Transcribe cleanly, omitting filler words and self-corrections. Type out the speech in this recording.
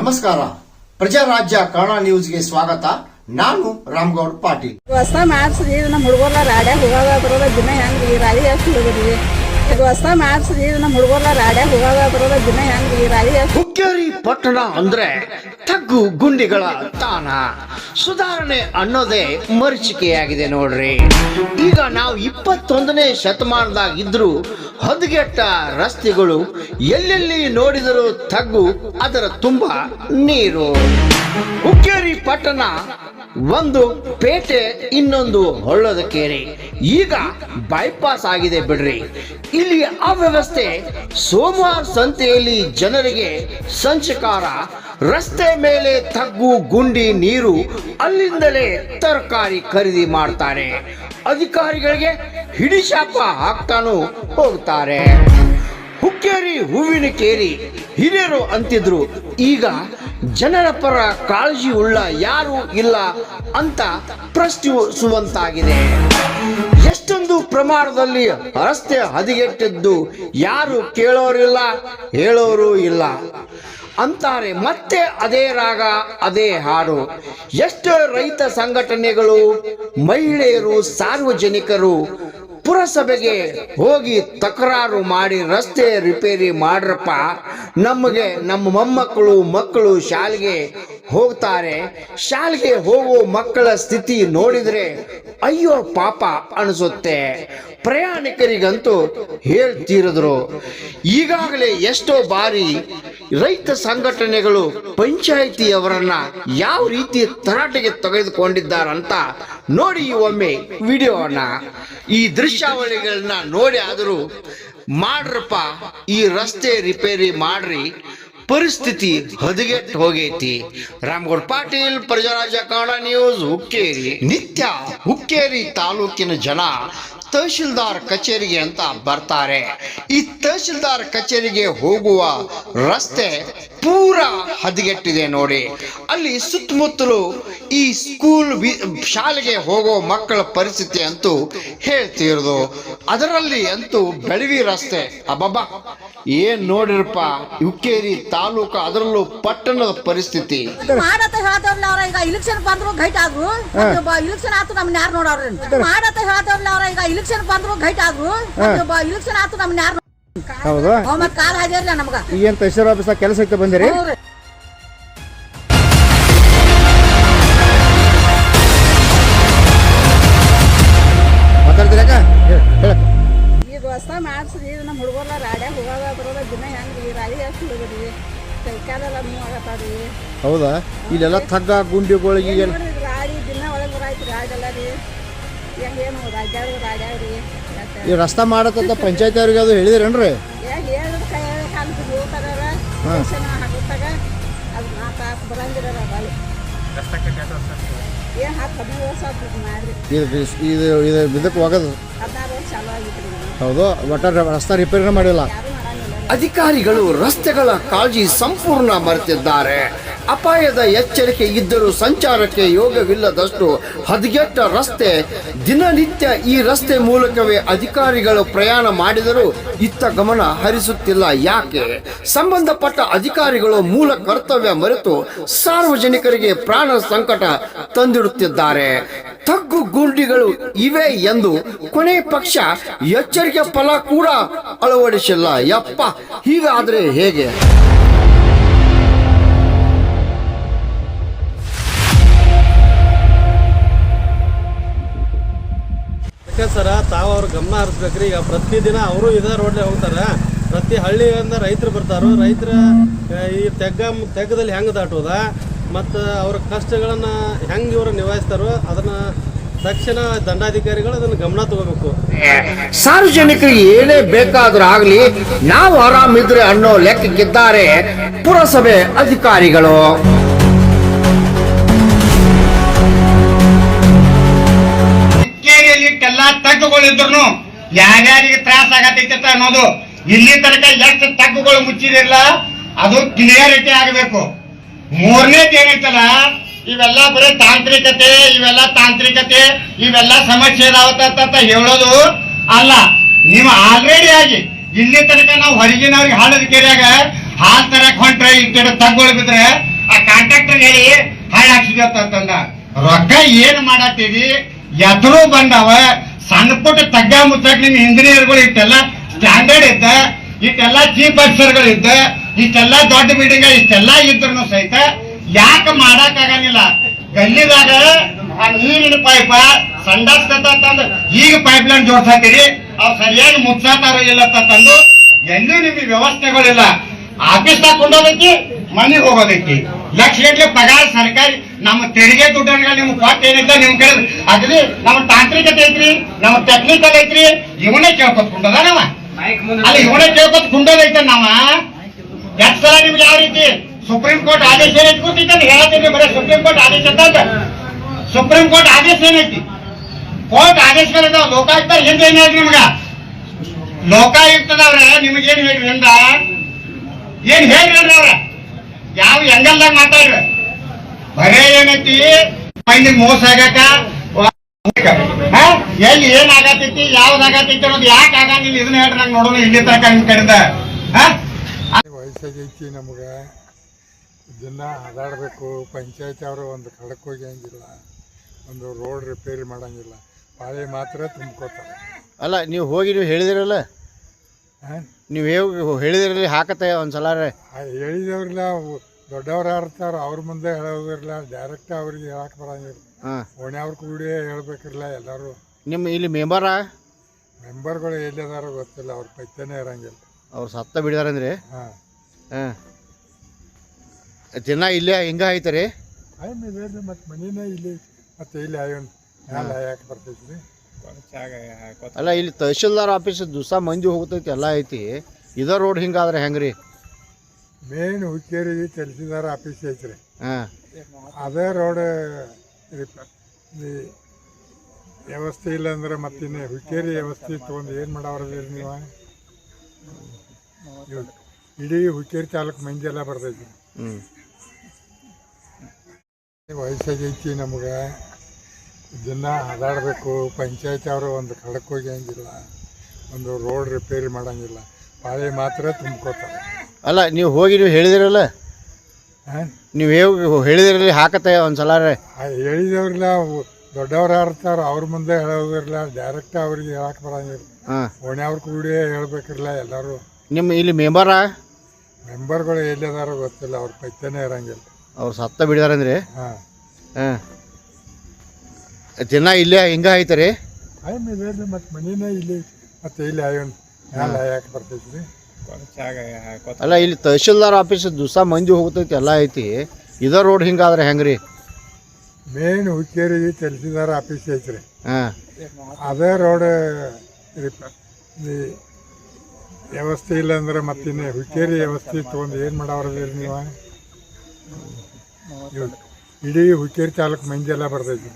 ನಮಸ್ಕಾರ. ಪ್ರಜಾರಾಜ್ಯ ಕನ್ನಡ ನ್ಯೂಸ್ಗೆ ಸ್ವಾಗತ. ನಾನು ರಾಮಗೌಡ ಪಾಟೀಲ್. ಹೊಸ ಮಾಡಿಸ್ರಿ ನಮ್ಮ ಹುಡುಗರ ರಾಡ್ಯಾಗ ಹೋಗಾಗ ಬರೋದ ದಿನ ಹೆಂಗ್ರಿ ರಾಡಿ ಎಷ್ಟು ಹೋಗೋದ್ರಿ. ಇದು ಹೊಸ ಮಾಡಿಸ್ರಿ ನಮ್ಮ ಹುಡುಗರ ರಾಡ್ಯಾಗ ಹೋಗಾಗ ಬರೋದ ದಿನ ಹೆಂಗ್ರಿ ರಾಡಿ. ಹುಕ್ಕೇರಿ ಪಟ್ಟಣ ಅಂದ್ರೆ ತಗ್ಗು ಗುಂಡಿಗಳ ತಾಣ. ಸುಧಾರಣೆ ಅನ್ನೋದೇ ಮರೀಚಿಕೆಯಾಗಿದೆ ನೋಡ್ರಿ. ಈಗ ನಾವು 21ನೇ ಶತಮಾನದಾಗಿದ್ರು ಹದಗೆಟ್ಟ ರಸ್ತೆಗಳು, ಎಲ್ಲೆಲ್ಲಿ ನೋಡಿದರೂ ತಗ್ಗು, ಅದರ ತುಂಬ ನೀರು. ಹುಕ್ಕೇರಿ ಪಟ್ಟಣ ಒಂದು ಪೇಟೆ, ಇನ್ನೊಂದು ಹೊಳ್ಳದ ಕೆರೆ. ಈಗ ಬೈಪಾಸ್ ಆಗಿದೆ ಬಿಡ್ರಿ. ಇಲ್ಲಿ ಅವ್ಯವಸ್ಥೆ. ಸೋಮವಾರ ಸಂತೆಯಲ್ಲಿ ಜನರಿಗೆ ಸಂಚಕಾರ, ರಸ್ತೆ ಮೇಲೆ ತಗ್ಗು ಗುಂಡಿ ನೀರು, ಅಲ್ಲಿಂದಲೇ ತರಕಾರಿ ಖರೀದಿ ಮಾಡ್ತಾರೆ. ಅಧಿಕಾರಿಗಳಿಗೆ ಹಿಡಿಶಾಪ ಹಾಕ್ತಾನು ಹೋಗ್ತಾರೆ. ಹುಕ್ಕೇರಿ ಹೂವಿನ ಕೇರಿ ಹಿರಿಯರು ಅಂತಿದ್ರು, ಈಗ ಜನರ ಪರ ಕಾಳಜಿ ಉಳ್ಳ ಯಾರು ಇಲ್ಲ ಅಂತ ಪ್ರಶ್ನಿಸುವಂತಾಗಿದೆ. ಎಷ್ಟೊಂದು ಪ್ರಮಾಣದಲ್ಲಿ ರಸ್ತೆ ಹದಗೆಟ್ಟಿದ್ದು ಯಾರು ಕೇಳೋರಿಲ್ಲ, ಹೇಳೋರು ಇಲ್ಲ ಅಂತಾರೆ. ಮತ್ತೆ ಅದೇ ರಾಗ, ಅದೇ ಹಾಡು. ಎಷ್ಟೋ ರೈತ ಸಂಘಟನೆಗಳು, ಮಹಿಳೆಯರು, ಸಾರ್ವಜನಿಕರು ಪುರಸಭೆಗೆ ಹೋಗಿ ತಕರಾರು ಮಾಡಿ ರಸ್ತೆ ರಿಪೇರಿ ಮಾಡ್ರಪ್ಪ, ನಮಗೆ ನಮ್ಮ ಮೊಮ್ಮಕ್ಕಳು ಮಕ್ಕಳು ಶಾಲೆಗೆ ಹೋಗ್ತಾರೆ. ಶಾಲೆಗೆ ಹೋಗೋ ಮಕ್ಕಳ ಸ್ಥಿತಿ ನೋಡಿದ್ರೆ ಅಯ್ಯೋ ಪಾಪ ಅನಿಸುತ್ತೆ. ಪ್ರಯಾಣಿಕರಿಗಂತೂ ಹೇಳ್ತಿರಿದ್ರು. ಈಗಾಗಲೇ ಎಷ್ಟೋ ಬಾರಿ ರೈತ ಸಂಘಟನೆಗಳು ಪಂಚಾಯಿತಿಯವರನ್ನ ಯಾವ ರೀತಿ ತರಾಟೆಗೆ ತೆಗೆದುಕೊಂಡಿದ್ದಾರಂತ ನೋಡಿ ಒಮ್ಮೆ ವಿಡಿಯೋನ, ಈ ದೃಶ್ಯಾವಳಿಗಳನ್ನ ನೋಡಿ ಆದರೂ ಮಾಡ್ರಪ್ಪ, ಈ ರಸ್ತೆ ರಿಪೇರಿ ಮಾಡ್ರಿ, ಪರಿಸ್ಥಿತಿ ಹದಗೆಟ್ಟು ಹೋಗೈತಿ. ರಾಮಗೌಡ ಪಾಟೀಲ್, ಪ್ರಜಾರಾಜ್ಯ ಕನ್ನಡ ನ್ಯೂಸ್, ಹುಕ್ಕೇರಿ. ನಿತ್ಯ ಹುಕ್ಕೇರಿ ತಾಲೂಕಿನ ಜನ ತಹಶೀಲ್ದಾರ್ ಕಚೇರಿಗೆ ಅಂತ ಬರ್ತಾರೆ. ಈ ತಹಶೀಲ್ದಾರ್ ಕಚೇರಿಗೆ ಹೋಗುವ ರಸ್ತೆ ಪೂರಾ ಹದಗೆಟ್ಟಿದೆ ನೋಡಿ. ಅಲ್ಲಿ ಸುತ್ತಮುತ್ತಲು ಈ ಸ್ಕೂಲ್ ಶಾಲೆಗೆ ಹೋಗೋ ಮಕ್ಕಳ ಪರಿಸ್ಥಿತಿ ಅಂತೂ ಹೇಳ್ತಿರೋದು. ಅದರಲ್ಲಿ ಅಂತೂ ಬೆಳವಿ ರಸ್ತೆ ಅಬ್ಬಬ್ಬಾ, ಏನ್ ನೋಡಿರಪ್ಪ ಹುಕ್ಕೇರಿ ತಾಲೂಕು, ಅದರಲ್ಲೂ ಪಟ್ಟಣದ ಪರಿಸ್ಥಿತಿ. ಮಾಡತ್ತ ಹೇಳ್ತಾವ್ರಲ್ಲ ಅವ್ರ, ಈಗ ಇಲೆಕ್ಷನ್ ಬಂದ್ರು ಗೈಟ್ ಆದ್ರು, ಇಲೆಕ್ಷನ್ ಆತು ನಮ್ನ ಯಾರು ನೋಡವ್ರಿ. ಮಾಡತ್ತ ಹೇಳ್ತಾವ್ರಲ್ಲ ಅವ್ರ, ಈಗ ಇಲೆಕ್ಷನ್ ಬಂದ್ರು ಗೈಟ್ ಆದ್ರು, ಇಲೆಕ್ಷನ್ ಆತು ನಮ್ನ ಯಾರು. ಹೌದಾ, ಮತ್ ಕಾಲ್ ಹಾದಿರ್ಲ ನಮಗ. ಏನ್ ತಹಶೀಲ್ ಆಫೀಸ್ ಕೆಲಸಕ್ಕೆ ಬಂದಿರಿ? ಮಾತಾಡ್ತೀರಾಕ? ಈಗ ಹೊಸ ಮಾಡಿಸ್ರಿ ನಮ್ಮ ಹುಡುಗರ ರಾಡ್ಯಾಗ ಹೋಗಾಗ ಬರೋದ ದಿನ ಹೆಂಗ್ರಿ ರಾಡಿ ಎಷ್ಟು ಹೋಗೋದ್ರಿ. ಕೈಕಾಲೆಲ್ಲ ನೋವು ಆಗತ್ತಾವ್ರಿ. ಹೌದಾ, ಇಲ್ಲೆಲ್ಲ ತಗ್ಗ ಗುಂಡಿಗಳಿಗೆ ರಾಡಿ ದಿನ ಒಳಗೆ ಬರಾಯ್ತು ರಾಡೆಲ್ಲ ರೀ. ಹೆಂಗೇನು ರಾಜ್ಯಾಗ ರಾಡ್ಯಾವ್ರಿ. ಈ ರಸ್ತಾ ಮಾಡತ್ತ ಪಂಚಾಯತಿ ಅವ್ರಿಗೆ ಅದು ಹೇಳಿದ್ರೇನ್ರಿ? ಹೇಳಿದ ಕೈ ಕಾಲು ಹೋಗ್ತಾರ ಹಾಕೋತಾಗ ಅದು ಮಾತಾಕ್ ಬರಂಗಿರ ಬಾಳಿ ಏನ್ 10-15 ವರ್ಷ ಆಗ್ತದೆ ಮಾಡ್ರಿ. ಇದಕ್ಕೆ ಹೋಗೋದು 16 ವರ್ಷ ಚಾಲು ಆಗಿತ್ತು. ಹೌದು, ಒಟ್ಟ ರಸ್ತಾ ರಿಪೇರಿ ಮಾಡಿಲ್ಲ. ಅಧಿಕಾರಿಗಳು ರಸ್ತೆಗಳ ಕಾಳಜಿ ಸಂಪೂರ್ಣ ಮರೆತಿದ್ದಾರೆ. ಅಪಾಯದ ಎಚ್ಚರಿಕೆ ಇದ್ದರೂ ಸಂಚಾರಕ್ಕೆ ಯೋಗವಿಲ್ಲದಷ್ಟು ಹದಗೆಟ್ಟ ರಸ್ತೆ. ದಿನನಿತ್ಯ ಈ ರಸ್ತೆ ಮೂಲಕವೇ ಅಧಿಕಾರಿಗಳು ಪ್ರಯಾಣ ಮಾಡಿದರೂ ಇತ್ತ ಗಮನ ಹರಿಸುತ್ತಿಲ್ಲ. ಯಾಕೆ? ಸಂಬಂಧಪಟ್ಟ ಅಧಿಕಾರಿಗಳು ಮೂಲ ಕರ್ತವ್ಯ ಮರೆತು ಸಾರ್ವಜನಿಕರಿಗೆ ಪ್ರಾಣ ಸಂಕಟ ತಂದಿಡುತ್ತಿದ್ದಾರೆ. ತಗ್ಗು ಗುಂಡಿಗಳು ಇವೆ ಎಂದು ಕೊನೆ ಪಕ್ಷ ಎಚ್ಚರಿಕೆ ಫಲ ಕೂಡ ಅಳವಡಿಸಿಲ್ಲ. ಯಪ್ಪ, ಹೀಗಾದ್ರೆ ಹೇಗೆ? ಸರ ತಾವು ಅವ್ರ ಗಮನ ಹರಿಸ್ಬೇಕ್ರಿ. ಈಗ ಪ್ರತಿದಿನ ಅವರು ಇದೇ ರೋಡ್ಲೆ ಹೋಗ್ತಾರೆ. ಪ್ರತಿ ಹಳ್ಳಿಯಿಂದ ರೈತರು ಬರ್ತಾರೋ. ರೈತರ ಈ ತೆಗ್ಗದಲ್ಲಿ ಹೆಂಗೆ ದಾಟೋದ ಮತ್ತು ಅವ್ರ ಕಷ್ಟಗಳನ್ನು ಹೆಂಗೆ ಇವರು ನಿಭಾಯಿಸ್ತಾರೋ ಅದನ್ನ ತಕ್ಷಣ ದಂಡಾಧಿಕಾರಿಗಳು ಅದನ್ನು ಗಮನ ತಗೋಬೇಕು. ಸಾರ್ವಜನಿಕರಿಗೆ ಏನೇ ಬೇಕಾದ್ರೂ ಆಗ್ಲಿ, ನಾವು ಆರಾಮಿದ್ರೆ ಅನ್ನೋ ಲೆಕ್ಕಕ್ಕಿದ್ದಾರೆ ಪುರಸಭೆ ಅಧಿಕಾರಿಗಳು. ಎಲ್ಲಾ ತಗ್ಗುಗಳಿದ್ರು ಯಾರ್ಯಾರಿಗೆ ತ್ರಾಸ ಆಗತೈತೆ ಅನ್ನೋದು ಇಲ್ಲಿ ತನಕ ಎಷ್ಟು ತಗ್ಗುಗಳು ಮುಚ್ಚಿದಿಲ್ಲ, ಅದು ಕ್ಲಿಯರಿಟಿ ಆಗಬೇಕು. ಮೂರನೇದು ಏನೈತಲ್ಲ, ಇವೆಲ್ಲ ಬರೀ ತಾಂತ್ರಿಕತೆ, ಇವೆಲ್ಲ ಸಮಸ್ಯೆ ಇದಾವತ್ತ ಹೇಳೋದು ಅಲ್ಲ. ನೀವು ಆಲ್ರೆಡಿ ಆಗಿ ಇಲ್ಲಿ ತನಕ ನಾವು ಹೊರಗಿನವ್ರಿಗೆ ಹಾಳದ ಕೆರೆಯಾಗ ಹಾಲ್ ತರಕ್ ಹೊಂಟ್ರೆ ಈ ತಗ್ಗುಗಳು ಬಿದ್ರೆ ಆ ಕಾಂಟ್ರಾಕ್ಟರ್ ಹೇಳಿ ಹಾಳಾಗ್ಸಿದ್ವಿ ಅಂತಂದ. ರೊಕ್ಕ ಏನ್ ಮಾಡತ್ತೀರಿ? ಎತ್ತರೂ ಬಂದವ, ಸಣ್ಣ ಪುಟ್ಟ ತಗ್ಗ ಮುಚ್ಚಕ್ ನಿಮ್ ಇಂಜಿನಿಯರ್ಗಳು ಇಟ್ಟೆಲ್ಲ ಸ್ಟ್ಯಾಂಡರ್ಡ್ ಇದ್ದ, ಇಷ್ಟೆಲ್ಲ ಚೀಫ್ ಆಫೀಸರ್ಗಳು ಇದ್ದ, ಇಷ್ಟೆಲ್ಲ ದೊಡ್ಡ ಬಿಲ್ಡಿಂಗ್ ಇಷ್ಟೆಲ್ಲ ಇದ್ರು ಸಹಿತ ಯಾಕೆ ಮಾಡಕ್ ಆಗಂಗಿಲ್ಲ? ಗಲ್ಲಿದಾಗ ಆ ನೀರಿನ ಪೈಪ ಸಂಡಾಸ್ ತಂದು ಈಗ ಪೈಪ್ ಲೈನ್ ಜೋಡ್ಸಾತೀರಿ, ಅವ್ ಸರಿಯಾಗಿ ಮುಚ್ಚಾತಾರೋ ಇಲ್ಲ ತಂದು ಎಲ್ಲೂ ನಿಮ್ಗೆ ವ್ಯವಸ್ಥೆಗಳಿಲ್ಲ. ಆಫೀಸ್ದಾಗ ಕೊಂಡೋದೈತಿ, ಮನೆಗೆ ಹೋಗೋದೈತಿ, ಲಕ್ಷ ಗಂಟ್ಲೆ ಪಗಾರ ಸರ್ಕಾರಿ ನಮ್ಮ ತೆರಿಗೆ ದುಡ್ಡನ್ನ ನಿಮ್ಗೆ ಕೊಟ್ಟು ಏನಿಲ್ಲ ನಿಮ್ ಕಡೆ ಅದ್ರಿ ನಮ್ಮ ತಾಂತ್ರಿಕತೆ ಐತ್ರಿ, ನಮ್ಮ ಟೆಕ್ನಿಕಲ್ ಐತ್ರಿ, ಇವನೇ ಕೇಳ್ಕೊತ್ ಕುಂಡದ ನಾವ ಅಲ್ಲಿ ಇವನೇ ಕೇಳ್ಕೊತ್ ಕುಂಡೋದೈತೆ ನಾವ. ಎಷ್ಟು ಸಲ ನಿಮ್ಗೆ ಯಾವ ರೀತಿ ಸುಪ್ರೀಂ ಕೋರ್ಟ್ ಆದೇಶ ಏನೈತಿ ಗೊತ್ತಿದ್ದಾನೆ ಹೇಳತ್ತೀನಿ, ಬರೀ ಸುಪ್ರೀಂ ಕೋರ್ಟ್ ಆದೇಶ ಅಂತ. ಸುಪ್ರೀಂ ಕೋರ್ಟ್ ಆದೇಶ ಏನೈತಿ? ಕೋರ್ಟ್ ಆದೇಶಗಳಿದಾವ. ಲೋಕಾಯುಕ್ತ ಹಿಂದೆ ಏನ್ ಹೇಳ್ರಿ ನಿಮ್ಗ? ಲೋಕಾಯುಕ್ತದವ್ರ ನಿಮ್ಗೇನ್ ಹೇಳ್ರಿ ಹಿಂದ? ಏನ್ ಹೇಳ್ರಿ ಅವ್ರ? ಯಾವ ಎಂಗಲ್ದಾಗ ಮಾತಾಡ್ರಿ? ಬರೇ ಏನೈತಿ ಮಂದಿ ಮೋಸ ಆಗಕ, ಎಲ್ಲಿ ಏನ್ ಆಗತೈತಿ, ಯಾವ್ದು ಆಗತೈತಿ ಅನ್ನೋದು ಯಾಕೆ ಆಗಂಗಿಲ್ಲ ಇದನ್ನ ಹೇಳ್ರಿ ನಂಗೆ ನೋಡೋಣ ಇಲ್ಲಿ ತನಕ ನಿಮ್ ಕಡೆಯಿಂದ. ವಯಸ್ಸಾಗೈತಿ ನಮ್ಗೆ, ದಿನ ಅದಾಡಬೇಕು. ಪಂಚಾಯತ್ ಅವರು ಒಂದು ಕಡಕ್ಕೆ ಹೋಗಂಗಿಲ್ಲ, ಒಂದು ರೋಡ್ ರಿಪೇರಿ ಮಾಡಂಗಿಲ್ಲ, ಪಾಳೆ ಮಾತ್ರ ತುಂಬ್ಕೋತಾರೆ. ಅಲ್ಲ ನೀವು ಹೋಗಿ ನೀವು ಹೇಳಿದಿರಲ್ಲ, ನೀವು ಹೇಳಿದಿರಲಿ ಹಾಕತ್ತೆ ಒಂದ್ಸಲ ಹೇಳಿದವ್ರಿಲ್ಲ, ದೊಡ್ಡವ್ರು ಇರ್ತಾರ ಅವ್ರ ಮುಂದೆ ಹೇಳೋದಿರಲ್ಲ, ಡೈರೆಕ್ಟ್ ಅವ್ರಿಗೆ ಹೇಳಕ್ ಬರಂಗಿಲ್ಲ. ಓಣ್ಯವ್ರ ಕೂಡಿ ಹೇಳ್ಬೇಕಿರಲ್ಲ ಎಲ್ಲರೂ. ನಿಮ್ಮ ಇಲ್ಲಿ ಮೆಂಬರ್ಗಳು ಎಲ್ಲಿದಾರ ಗೊತ್ತಿಲ್ಲ, ಅವ್ರ ಪೈತನೇ ಇರಂಗಿಲ್ಲ. ಅವ್ರು ಸತ್ತ ಬಿಡಿದಾರಂದ್ರಿ? ಹಾಂ ಹಾಂ, ದಿನ ಇಲ್ಲೇ ಹಿಂಗೆ ಐತರಿ? ಆಯ್ತು, ಮತ್ತೆ ಮನಿನೇ ಇಲ್ಲಿ, ಮತ್ತೆ ಇಲ್ಲಿ ಆಯೋನ್ ಮ್ಯಾಲೆ ಯಾಕೆ ಬರ್ತೈತಿ? ಅಲ್ಲ ಇಲ್ಲಿ ತಹಶೀಲ್ದಾರ್ ಆಫೀಸ್ ದಿವಸ ಮಂದಿ ಹೋಗ್ತೈತಿ ಎಲ್ಲ ಐತಿ, ಇದ ರೋಡ್ ಹಿಂಗಾದ್ರೆ ಹೆಂಗ್ರಿ? ಮೇನ್ ಹುಕ್ಕೇರಿ ತಹಸೀಲ್ದಾರ್ ಆಫೀಸ್ ಐತ್ರಿ. ಹಾಂ, ಅದೇ ರೋಡ್ ವ್ಯವಸ್ಥೆ ಇಲ್ಲ ಅಂದ್ರೆ ಮತ್ತಿನ್ನು ಹುಕ್ಕೇರಿ ವ್ಯವಸ್ಥೆ ತೊಗೊಂಡು ಏನು ಮಾಡವ್ರದ್ರಿ ನೀವು? ಇಡೀ ಹುಕ್ಕೇರಿ ತಾಲೂಕು ಮಂದಿ ಎಲ್ಲ ಬರ್ತೈತಿ. ವಯಸ್ಸಾಗೈತಿ ನಮ್ಗೆ, ದಿನ ಅದಾಡಬೇಕು. ಪಂಚಾಯತ್ ಅವರು ಒಂದು ಕಡಕ್ಕೆ ಹೋಗಂಗಿಲ್ಲ, ಒಂದು ರೋಡ್ ರಿಪೇರಿ ಮಾಡಂಗಿಲ್ಲ, ಪಾಳೆ ಮಾತ್ರ ತುಂಬ್ಕೋತಾರೆ. ಅಲ್ಲ ನೀವು ಹೋಗಿ ನೀವು ಹೇಳಿದಿರಲ್ಲ, ನೀವು ಹೇಳಿದಿರಲಿ ಹಾಕತ್ತೆ ಒಂದ್ಸಲ ಹೇಳಿದವ್ರಿಲ್ಲ, ದೊಡ್ಡವ್ರು ಇರ್ತಾರ ಅವ್ರ ಮುಂದೆ ಹೇಳೋದಿರಲ್ಲ, ಡೈರೆಕ್ಟ್ ಅವ್ರಿಗೆ ಹೇಳಕ್ ಬರಂಗಿಲ್ಲ. ಓಣ್ಯವ್ರ ಕೂಡಿ ಹೇಳ್ಬೇಕಿರಲ್ಲ ಎಲ್ಲರೂ. ನಿಮ್ಮ ಇಲ್ಲಿ ಮೆಂಬರ್ಗಳು ಎಲ್ಲಿದಾರ ಗೊತ್ತಿಲ್ಲ, ಅವ್ರ ಪೈತನೇ ಇರಂಗಿಲ್ಲ. ಅವ್ರು ಸತ್ತ ಬಿಡಿದಾರಂದ್ರಿ? ಹಾಂ ಹಾಂ, ದಿನ ಇಲ್ಲೇ ಹಿಂಗೆ ಐತರಿ? ಆಯ್ತು, ಮತ್ತೆ ಮನಿನೇ ಇಲ್ಲಿ, ಮತ್ತೆ ಇಲ್ಲಿ ಆಯೋನ್ ಮ್ಯಾಲೆ ಯಾಕೆ ಬರ್ತೈತಿ? ಅಲ್ಲ ಇಲ್ಲಿ ತಹಶೀಲ್ದಾರ್ ಆಫೀಸ್ ದಿವಸ ಮಂದಿ ಹೋಗ್ತೈತಿ ಎಲ್ಲ ಐತಿ, ಇದ ರೋಡ್ ಹಿಂಗಾದ್ರೆ ಹೆಂಗ್ರಿ? ಮೇನ್ ಹುಕ್ಕೇರಿ ತಹಸೀಲ್ದಾರ್ ಆಫೀಸ್ ಐತ್ರಿ. ಹಾಂ, ಅದೇ ರೋಡ್ ವ್ಯವಸ್ಥೆ ಇಲ್ಲ ಅಂದ್ರೆ ಮತ್ತಿನ್ನು ಹುಕ್ಕೇರಿ ವ್ಯವಸ್ಥೆ ತೊಗೊಂಡು ಏನು ಮಾಡವ್ರದ್ರಿ ನೀವು? ಇಡೀ ಹುಕ್ಕೇರಿ ತಾಲೂಕು ಮಂದಿ ಎಲ್ಲ ಬರ್ತೈತಿ.